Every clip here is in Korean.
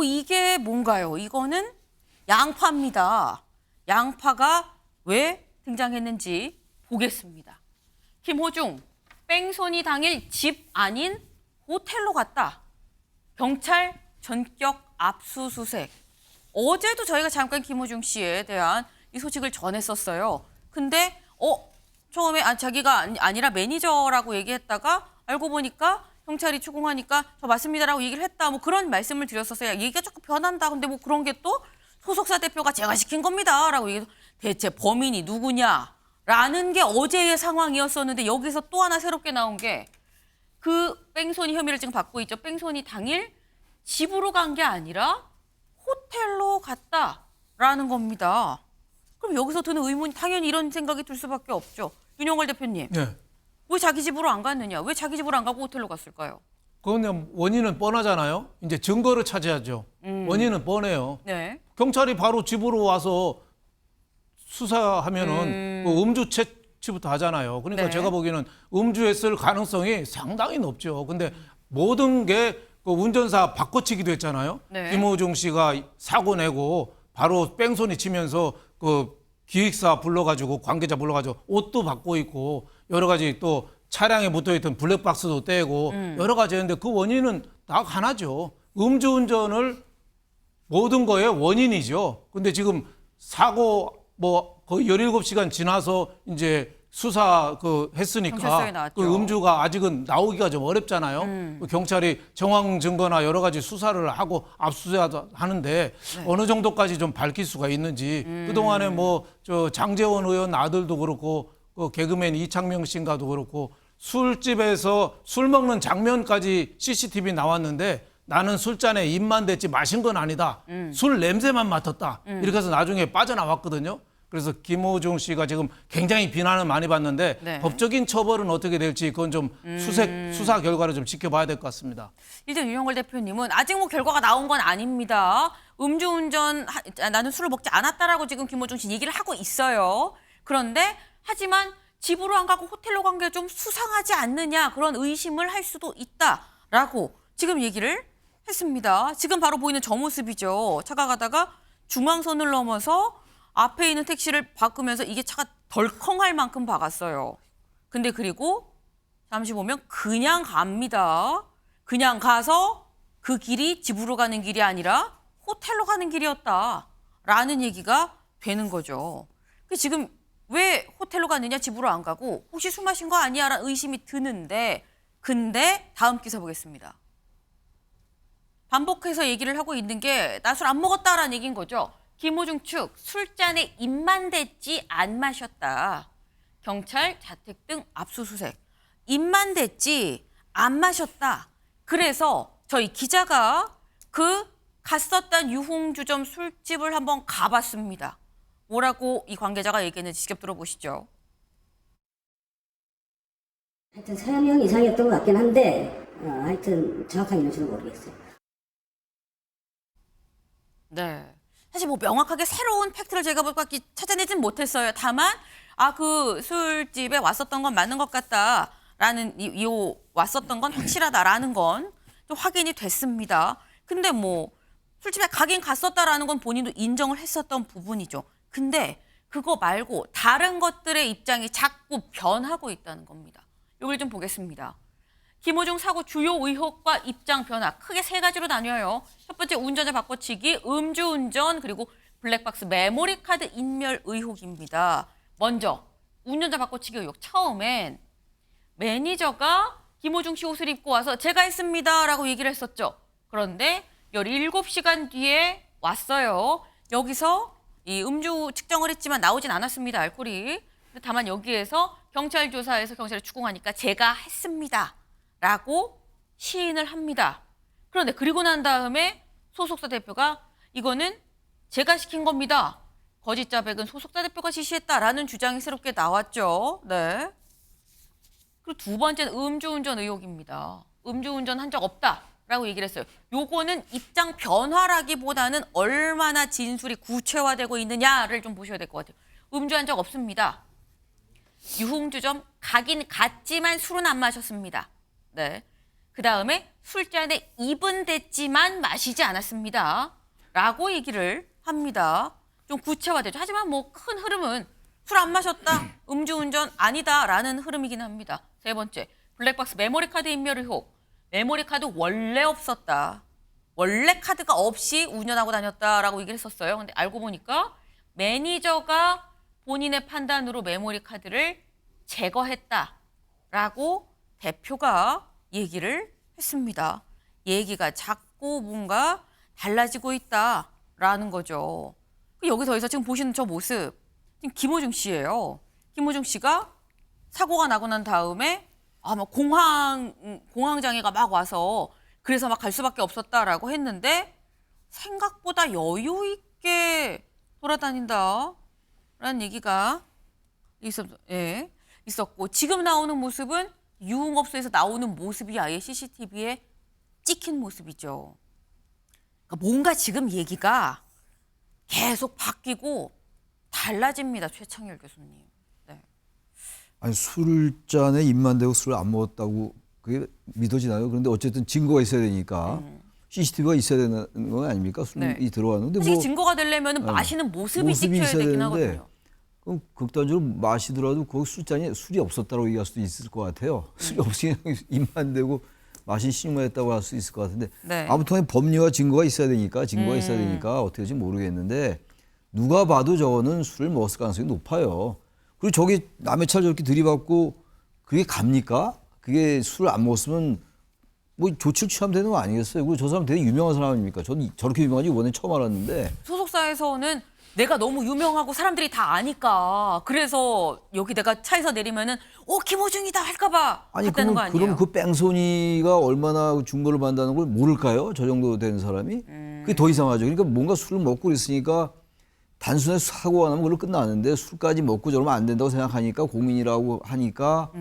이게 뭔가요? 이거는 양파입니다. 양파가 왜 등장했는지 보겠습니다. 김호중, 뺑소니 당일 집 아닌 호텔로 갔다. 경찰 전격 압수수색. 어제도 저희가 잠깐 김호중 씨에 대한 이 소식을 전했었어요. 근데 처음에 자기가 아니라 매니저라고 얘기했다가 알고 보니까 경찰이 추궁하니까 저 맞습니다라고 얘기를 했다. 뭐 그런 말씀을 드렸었어요. 얘기가 조금 변한다. 근데 뭐 그런 게 또 소속사 대표가 제가 시킨 겁니다라고 얘기해서 대체 범인이 누구냐라는 게 어제의 상황이었었는데 여기서 또 하나 새롭게 나온 게 그 뺑소니 혐의를 지금 받고 있죠. 뺑소니 당일 집으로 간 게 아니라 호텔로 갔다라는 겁니다. 그럼 여기서 드는 의문이 당연히 이런 생각이 들 수밖에 없죠. 윤영걸 대표님. 네. 왜 자기 집으로 안 갔느냐? 왜 자기 집으로 안 가고 호텔로 갔을까요? 그건 원인은 뻔하잖아요. 이제 증거를 찾아야죠. 원인은 뻔해요. 네. 경찰이 바로 집으로 와서 수사하면은 음주 채취부터 하잖아요. 그러니까 네. 제가 보기에는 음주했을 가능성이 상당히 높죠. 근데 모든 게 그 운전사 바꿔치기도 했잖아요. 네. 김호중 씨가 사고 내고 바로 뺑소니 치면서 그 기획사 불러가지고 관계자 불러가지고 옷도 바꿔 입고 여러 가지 또 차량에 붙어있던 블랙박스도 떼고 여러 가지 했는데 그 원인은 딱 하나죠. 음주운전을 모든 거의 원인이죠. 근데 지금 사고 뭐 거의 17시간 지나서 이제 수사 경찰서에 했으니까 나왔죠. 그 음주가 아직은 나오기가 좀 어렵잖아요. 경찰이 정황 증거나 여러 가지 수사를 하고 압수수색하는데 어느 정도까지 좀 밝힐 수가 있는지 그동안에 뭐 저 장제원 의원 아들도 그렇고 그 개그맨 이창명 씨인가도 그렇고 술집에서 술 먹는 장면까지 CCTV 나왔는데 나는 술잔에 입만 댔지 마신 건 아니다. 술 냄새만 맡았다. 이렇게 해서 나중에 빠져나왔거든요. 그래서 김호중 씨가 지금 굉장히 비난을 많이 받는데 네. 법적인 처벌은 어떻게 될지 그건 좀 수사 결과를 좀 지켜봐야 될 것 같습니다. 일단 윤영걸 대표님은 아직 뭐 결과가 나온 건 아닙니다. 음주운전 나는 술을 먹지 않았다라고 지금 김호중 씨 얘기를 하고 있어요. 그런데 하지만 집으로 안 가고 호텔로 간 게 좀 수상하지 않느냐 그런 의심을 할 수도 있다라고 지금 얘기를 했습니다. 지금 바로 보이는 저 모습이죠. 차가 가다가 중앙선을 넘어서 앞에 있는 택시를 바꾸면서 이게 차가 덜컹할 만큼 박았어요. 근데 그리고 잠시 보면 그냥 갑니다. 그냥 가서 그 길이 집으로 가는 길이 아니라 호텔로 가는 길이었다라는 얘기가 되는 거죠. 지금 왜 호텔로 갔느냐 집으로 안 가고 혹시 술 마신 거 아니야 라는 의심이 드는데 근데 다음 기사 보겠습니다. 반복해서 얘기를 하고 있는 게 나 술 안 먹었다라는 얘기인 거죠. 김호중 측 술잔에 입만 댔지 안 마셨다. 경찰 자택 등 압수수색. 입만 댔지 안 마셨다. 그래서 저희 기자가 그 갔었던 유흥주점 술집을 한번 가봤습니다. 뭐라고 이 관계자가 얘기했는지 직접 들어보시죠. 하여튼 3명 이상이었던 것 같긴 한데 하여튼 정확하게 있는지는 모르겠어요. 네. 사실 뭐 명확하게 새로운 팩트를 제가 찾아내진 못했어요. 다만 그 술집에 왔었던 건 맞는 것 같다라는 왔었던 건 확실하다라는 건 좀 확인이 됐습니다. 근데 뭐 술집에 가긴 갔었다라는 건 본인도 인정을 했었던 부분이죠. 근데 그거 말고 다른 것들의 입장이 자꾸 변하고 있다는 겁니다. 이걸 좀 보겠습니다. 김호중 사고 주요 의혹과 입장 변화 크게 세 가지로 나뉘어요. 첫 번째 운전자 바꿔치기, 음주운전 그리고 블랙박스 메모리 카드 인멸 의혹입니다. 먼저 운전자 바꿔치기 의혹. 처음엔 매니저가 김호중 씨 옷을 입고 와서 제가 했습니다 라고 얘기를 했었죠. 그런데 17시간 뒤에 왔어요. 여기서 이 음주 측정을 했지만 나오진 않았습니다. 알코올이. 다만 여기에서 경찰 조사에서 경찰이 추궁하니까 제가 했습니다. 라고 시인을 합니다. 그런데 그리고 난 다음에 소속사 대표가 이거는 제가 시킨 겁니다. 거짓 자백은 소속사 대표가 지시했다라는 주장이 새롭게 나왔죠. 네. 그리고 두 번째는 음주운전 의혹입니다. 음주운전 한 적 없다라고 얘기를 했어요. 요거는 입장 변화라기보다는 얼마나 진술이 구체화되고 있느냐를 좀 보셔야 될 것 같아요. 음주한 적 없습니다. 유흥주점 가긴 갔지만 술은 안 마셨습니다. 네. 그다음에 술잔에 입은 댔지만 마시지 않았습니다. 라고 얘기를 합니다. 좀 구체화되죠. 하지만 뭐 큰 흐름은 술 안 마셨다, 음주운전 아니다라는 흐름이긴 합니다. 세 번째, 블랙박스 메모리카드 인멸 의혹. 메모리카드 원래 없었다. 원래 카드가 없이 운전하고 다녔다라고 얘기를 했었어요. 근데 알고 보니까 매니저가 본인의 판단으로 메모리카드를 제거했다라고 대표가 얘기를 했습니다. 얘기가 자꾸 뭔가 달라지고 있다라는 거죠. 여기서 지금 보시는 저 모습, 지금 김호중 씨예요. 김호중 씨가 사고가 나고 난 다음에 막 공황장애가 막 와서 그래서 막 갈 수밖에 없었다라고 했는데 생각보다 여유 있게 돌아다닌다라는 얘기가 있었고 지금 나오는 모습은 유흥업소에서 나오는 모습이 아예 CCTV에 찍힌 모습이죠. 그러니까 뭔가 지금 얘기가 계속 바뀌고 달라집니다. 최창열 교수님. 네. 아니 술잔에 입만 대고 술을 안 먹었다고 그게 믿어지나요? 그런데 어쨌든 증거가 있어야 되니까 CCTV가 있어야 되는 거 아닙니까? 술이 네. 들어왔는데 사실 뭐 증거가 되려면 마시는 모습이 모습이 찍혀야 있어야 되긴 되는데 하거든요. 그럼 극단적으로 마시더라도 거기 술잔에 술이 없었다고 얘기할 수도 있을 것 같아요. 술이 없이 그냥 입만 대고 마신 신용만 했다고 할 수 있을 것 같은데 네. 아무튼 법리와 증거가 있어야 되니까 어떻게 될지 모르겠는데 누가 봐도 저거는 술을 먹었을 가능성이 높아요. 그리고 저기 남의 차를 저렇게 들이받고 그게 갑니까? 그게 술을 안 먹었으면 뭐 조치를 취하면 되는 거 아니겠어요? 그리고 저 사람 되게 유명한 사람 아닙니까? 저는 저렇게 유명한지 이번에 처음 알았는데. 소속사에서는 내가 너무 유명하고 사람들이 다 아니까 그래서 여기 내가 차에서 내리면은 김호중이다 할까봐 아니 갔다는 거 아니에요? 그럼 그 뺑소니가 얼마나 중벌을 받는다는 걸 모를까요? 저 정도 되는 사람이? 그게 더 이상하죠. 그러니까 뭔가 술을 먹고 그랬으니까 단순히 사고가 나면 그걸로 끝나는데 술까지 먹고 저러면 안 된다고 생각하니까 공인이라고 하니까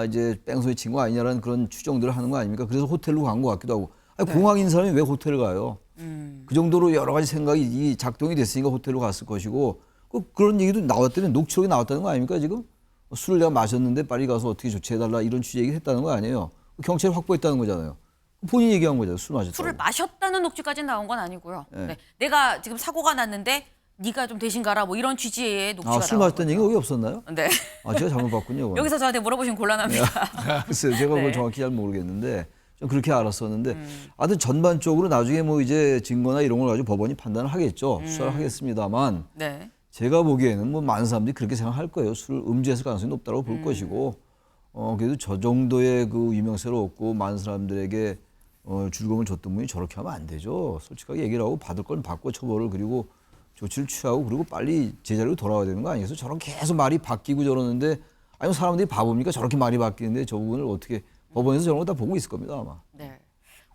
이제 뺑소니 친 거 아니냐라는 그런 추정들을 하는 거 아닙니까? 그래서 호텔로 간 것 같기도 하고. 아니, 네. 공항인 사람이 왜 호텔을 가요? 그 정도로 여러 가지 생각이 작동이 됐으니까 호텔로 갔을 것이고 그런 얘기도 나왔다는 녹취록이 나왔다는 거 아닙니까 지금? 술을 내가 마셨는데 빨리 가서 어떻게 조치해달라 이런 취지 얘기를 했다는 거 아니에요. 경찰이 확보했다는 거잖아요. 본인이 얘기한 거잖아요. 술 마셨다고. 술을 마셨다는 녹취까지 나온 건 아니고요. 네. 네. 내가 지금 사고가 났는데 네가 좀 대신 가라 뭐 이런 취지의 녹취가 술 나온 마셨다는 거죠. 얘기가 거기 없었나요? 네. 제가 잘못 봤군요. 그건. 여기서 저한테 물어보시면 곤란합니다. 글쎄요. 제가 네. 그걸 정확히 잘 모르겠는데 좀 그렇게 알았었는데 하여튼 전반적으로 나중에 뭐 이제 증거나 이런 걸 가지고 법원이 판단을 하겠죠. 수사를 하겠습니다만 네. 제가 보기에는 뭐 많은 사람들이 그렇게 생각할 거예요. 술을 음주했을 가능성이 높다고 볼 것이고 그래도 저 정도의 그 유명세를 얻고 많은 사람들에게 즐거움을 줬던 분이 저렇게 하면 안 되죠. 솔직하게 얘기를 하고 받을 건 받고 처벌을 그리고 조치를 취하고 그리고 빨리 제자리로 돌아와야 되는 거 아니겠어요? 저렇게 계속 말이 바뀌고 저러는데 아니면 사람들이 바보입니까? 저렇게 말이 바뀌는데 저 부분을 어떻게 법원에서 저런 거 다 보고 있을 겁니다 아마. 네.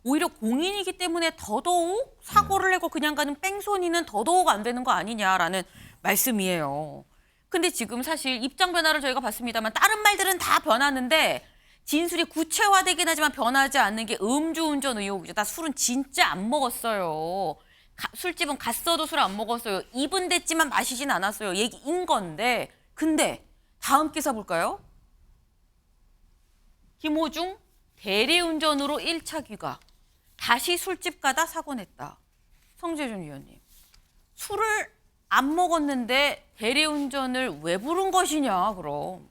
오히려 공인이기 때문에 더더욱 사고를 내고 그냥 가는 뺑소니는 더더욱 안 되는 거 아니냐라는 말씀이에요. 근데 지금 사실 입장 변화를 저희가 봤습니다만 다른 말들은 다 변하는데 진술이 구체화되긴 하지만 변하지 않는 게 음주운전 의혹이죠. 나 술은 진짜 안 먹었어요. 술집은 갔어도 술 안 먹었어요. 입은 댔지만 마시진 않았어요. 얘기인 건데 근데 다음 기사 볼까요? 김호중 대리운전으로 1차 귀가. 다시 술집 가다 사고 냈다. 성재준 위원님. 술을 안 먹었는데 대리운전을 왜 부른 것이냐 그럼.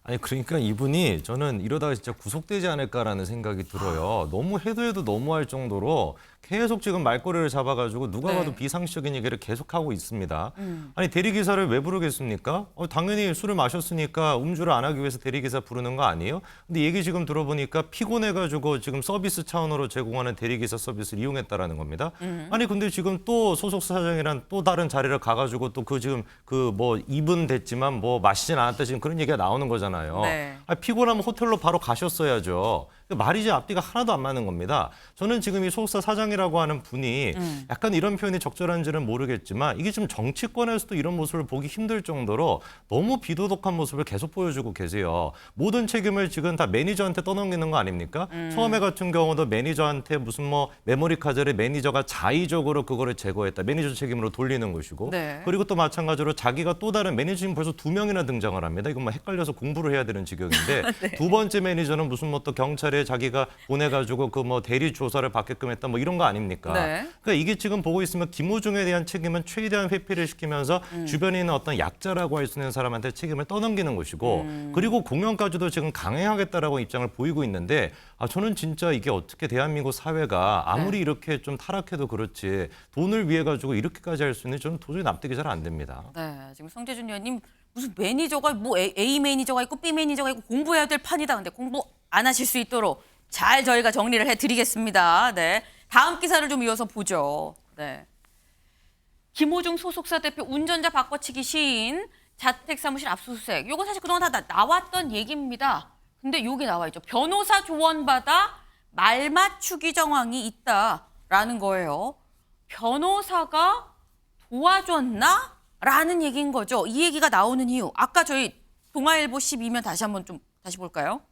아니 그러니까 이분이 저는 이러다가 진짜 구속되지 않을까라는 생각이 들어요. 너무 해도 너무할 정도로 계속 지금 말꼬리를 잡아가지고 누가 네. 봐도 비상식적인 얘기를 계속하고 있습니다. 아니 대리기사를 왜 부르겠습니까? 당연히 술을 마셨으니까 음주를 안 하기 위해서 대리기사 부르는 거 아니에요? 근데 얘기 지금 들어보니까 피곤해가지고 지금 서비스 차원으로 제공하는 대리기사 서비스를 이용했다라는 겁니다. 아니 근데 지금 또 소속사 사장이란 또 다른 자리를 가가지고 또 그 지금 그 뭐 입은 됐지만 뭐 마시진 않았다 지금 그런 얘기가 나오는 거잖아요. 네. 피곤하면 호텔로 바로 가셨어야죠. 말이 이제 앞뒤가 하나도 안 맞는 겁니다. 저는 지금 이 소속사 사장이라고 하는 분이 약간 이런 표현이 적절한지는 모르겠지만 이게 좀 정치권에서도 이런 모습을 보기 힘들 정도로 너무 비도덕한 모습을 계속 보여주고 계세요. 모든 책임을 지금 다 매니저한테 떠넘기는 거 아닙니까? 처음에 같은 경우도 매니저한테 무슨 뭐 메모리 카드를 매니저가 자의적으로 그거를 제거했다. 매니저 책임으로 돌리는 것이고 네. 그리고 또 마찬가지로 자기가 또 다른 매니저님 벌써 2명이나 등장을 합니다. 이건 뭐 헷갈려서 공부를 해야 되는 지경인데 두 번째 매니저는 무슨 뭐 또 경찰에 정도에 자기가 보내가지고 그 뭐 대리 조사를 받게끔 했다 뭐 이런 거 아닙니까? 네. 그러니까 이게 지금 보고 있으면 김호중에 대한 책임은 최대한 회피를 시키면서 주변에 있는 어떤 약자라고 할 수 있는 사람한테 책임을 떠넘기는 것이고 그리고 공연까지도 지금 강행하겠다라고 입장을 보이고 있는데 저는 진짜 이게 어떻게 대한민국 사회가 아무리 이렇게 좀 타락해도 그렇지 돈을 위해 가지고 이렇게까지 할 수 있는지 저는 도저히 납득이 잘 안 됩니다. 네, 지금 성재준 의원님 무슨 매니저가 뭐 A 매니저가 있고 B 매니저가 있고 공부해야 될 판이다. 근데 공부 안 하실 수 있도록 잘 저희가 정리를 해드리겠습니다. 네, 다음 기사를 좀 이어서 보죠. 네, 김호중 소속사 대표 운전자 바꿔치기 시인 자택 사무실 압수수색. 요건 사실 그동안 다 나왔던 얘기입니다. 근데 요게 나와 있죠. 변호사 조언받아 말 맞추기 정황이 있다라는 거예요. 변호사가 도와줬나? 라는 얘기인 거죠. 이 얘기가 나오는 이유. 아까 저희 동아일보 12면 다시 볼까요?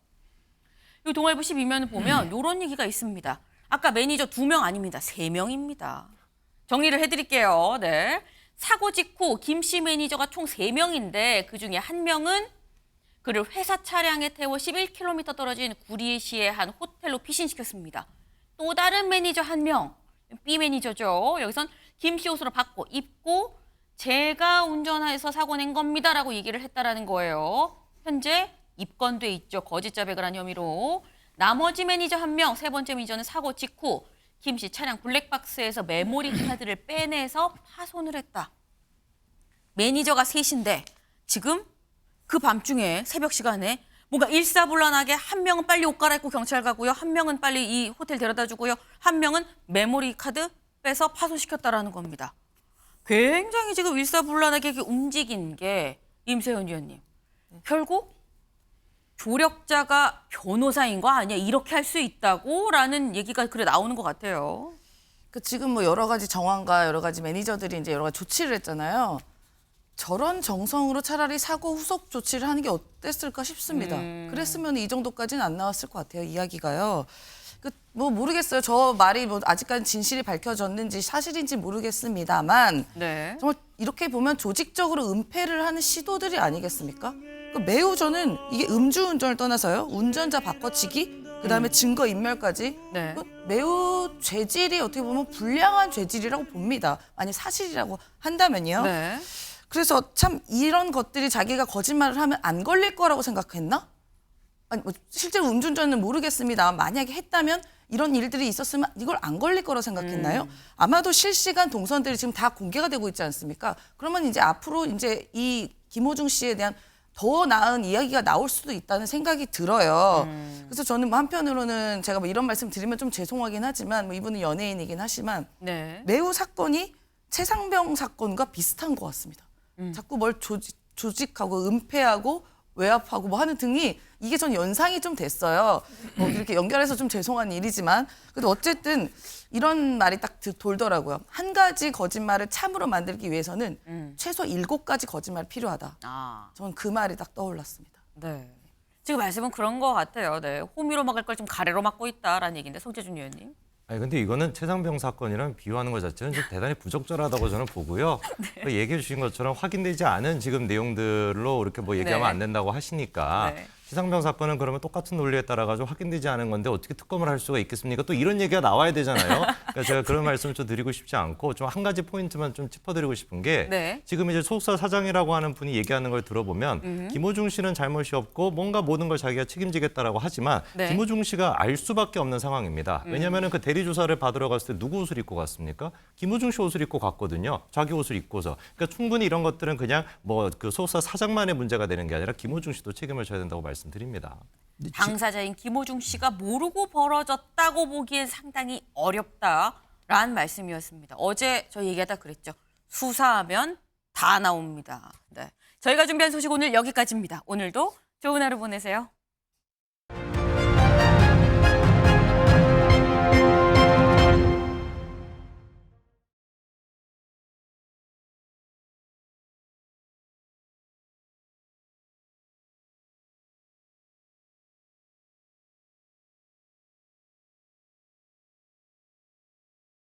이 동아일보 12면을 보면 이런 얘기가 있습니다. 아까 매니저 2명 아닙니다. 3명입니다. 정리를 해드릴게요. 네. 사고 직후 김 씨 매니저가 총 3명인데 그중에 1명은 그를 회사 차량에 태워 11km 떨어진 구리시의 한 호텔로 피신시켰습니다. 또 다른 매니저 1명, B 매니저죠. 여기선 김 씨 옷으로 바꿔 입고 제가 운전해서 사고 낸 겁니다라고 얘기를 했다라는 거예요. 현재 입건돼 있죠. 거짓 자백을 한 혐의로. 나머지 매니저 1명, 세 번째 매니저는 사고 직후 김 씨 차량 블랙박스에서 메모리 카드를 빼내서 파손을 했다. 매니저가 셋인데 지금 그 밤중에 새벽 시간에 뭔가 일사불란하게 1명은 빨리 옷 갈아입고 경찰 가고요. 1명은 빨리 이 호텔 데려다 주고요. 1명은 메모리 카드 빼서 파손시켰다라는 겁니다. 굉장히 지금 일사불란하게 이렇게 움직인 게 임세현 의원님. 결국 조력자가 변호사인 거 아니야? 이렇게 할 수 있다고라는 얘기가 그래 나오는 것 같아요. 그 지금 뭐 여러 가지 정황과 여러 가지 매니저들이 이제 여러 가지 조치를 했잖아요. 저런 정성으로 차라리 사고 후속 조치를 하는 게 어땠을까 싶습니다. 그랬으면 이 정도까지는 안 나왔을 것 같아요. 이야기가요. 뭐 모르겠어요. 저 말이 뭐 아직까지 진실이 밝혀졌는지 사실인지 모르겠습니다만 네. 정말 이렇게 보면 조직적으로 은폐를 하는 시도들이 아니겠습니까? 매우 저는 이게 음주운전을 떠나서요. 운전자 바꿔치기, 그다음에 증거인멸까지 네. 매우 죄질이 어떻게 보면 불량한 죄질이라고 봅니다. 만약 사실이라고 한다면요. 네. 그래서 참 이런 것들이 자기가 거짓말을 하면 안 걸릴 거라고 생각했나? 아니 뭐 실제로 음주운전은 모르겠습니다. 만약에 했다면 이런 일들이 있었으면 이걸 안 걸릴 거라고 생각했나요? 아마도 실시간 동선들이 지금 다 공개가 되고 있지 않습니까? 그러면 이제 앞으로 이제 이 김호중 씨에 대한 더 나은 이야기가 나올 수도 있다는 생각이 들어요. 그래서 저는 뭐 한편으로는 제가 뭐 이런 말씀 드리면 좀 죄송하긴 하지만 뭐 이분은 연예인이긴 하지만 네. 매우 사건이 최상병 사건과 비슷한 것 같습니다. 자꾸 뭘 조직하고 은폐하고 외압하고 뭐 하는 등이 이게 전 연상이 좀 됐어요. 뭐 이렇게 연결해서 좀 죄송한 일이지만 그래도 어쨌든 이런 말이 딱 돌더라고요. 한 가지 거짓말을 참으로 만들기 위해서는 최소 7가지 거짓말이 필요하다. 아, 전 그 말이 딱 떠올랐습니다. 네. 지금 말씀은 그런 것 같아요. 네. 호미로 막을 걸 좀 가래로 막고 있다라는 얘기인데 성재준 의원님. 아니 근데 이거는 최상병 사건이랑 비유하는 것 자체는 좀 대단히 부적절하다고 저는 보고요. 그 얘기해 주신 것처럼 확인되지 않은 지금 내용들로 이렇게 뭐 얘기하면 네. 안 된다고 하시니까 네. 최상병 사건은 그러면 똑같은 논리에 따라 가지고 확인되지 않은 건데 어떻게 특검을 할 수가 있겠습니까? 또 이런 얘기가 나와야 되잖아요. 그러니까 제가 그런 말씀을 좀 드리고 싶지 않고 좀 한 가지 포인트만 좀 짚어드리고 싶은 게 네. 지금 이제 소속사 사장이라고 하는 분이 얘기하는 걸 들어보면 김호중 씨는 잘못이 없고 뭔가 모든 걸 자기가 책임지겠다라고 하지만 네. 김호중 씨가 알 수밖에 없는 상황입니다. 왜냐하면 그 대리 조사를 받으러 갔을 때 누구 옷을 입고 갔습니까? 김호중 씨 옷을 입고 갔거든요. 자기 옷을 입고서. 그러니까 충분히 이런 것들은 그냥 뭐 그 소속사 사장만의 문제가 되는 게 아니라 김호중 씨도 책임을 져야 된다고 말씀드립니다. 당사자인 김호중 씨가 모르고 벌어졌다고 보기엔 상당히 어렵다라는 말씀이었습니다. 어제 저희 얘기하다 그랬죠. 수사하면 다 나옵니다. 네. 저희가 준비한 소식 오늘 여기까지입니다. 오늘도 좋은 하루 보내세요.